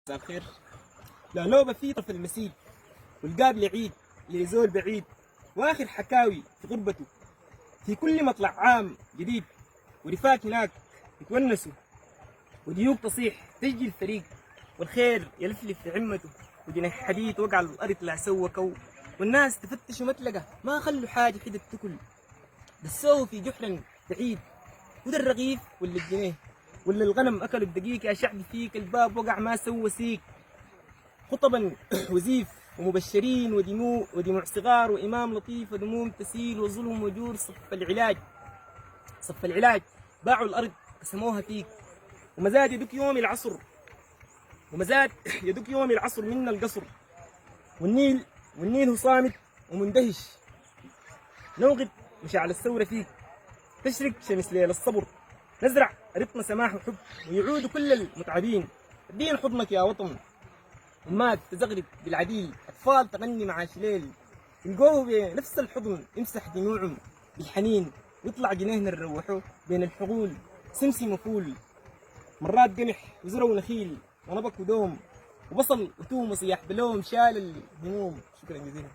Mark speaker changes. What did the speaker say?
Speaker 1: مساء الخير. لا نوبة في طرف المسيد والقابل عيد لزول بعيد، واخر حكاوي في غربته في كل مطلع عام جديد، ورفاق هناك يتونسوا وديوك تصيح تجي الفريق، والخير يلفلف في عمته، وجناح حديد وقع على الارض لا سوى كو، والناس تفتش ومتلقى ما خلوا حاجه حدة تكل، دسوه في جحر بعيد، وده الرغيف ولا الجنيه ولا الغنم اكلوا الدقيق، يا شعب فيك الباب وقع ما سوى سيك، خطبا وزيف ومبشرين ودموع صغار وإمام لطيف ودموم تسيل وظلم وجور، صف العلاج باعوا الأرض قسموها فيك، ومزاد يدك يوم العصر ومزاد يدك يوم العصر منا القصر، والنيل هو صامت ومندهش، نوغد مشاعل الثورة فيك، تشرق شمس ليل الصبر، نزرع رتم سماح وحب، ويعود كل المتعبين، ادين حضنك يا وطن، أمات تزغرد بالعديل، أطفال تغني مع شليل، يلقوه بنفس الحضن يمسح دموعهم بالحنين، ويطلع جنيهنا نروحوه بين الحقول سمسم وفول، مرات قمح وزرع ونخيل ونبك ودوم وبصل وتوم وصياح بلوم شال الهموم. شكرا جزيلا.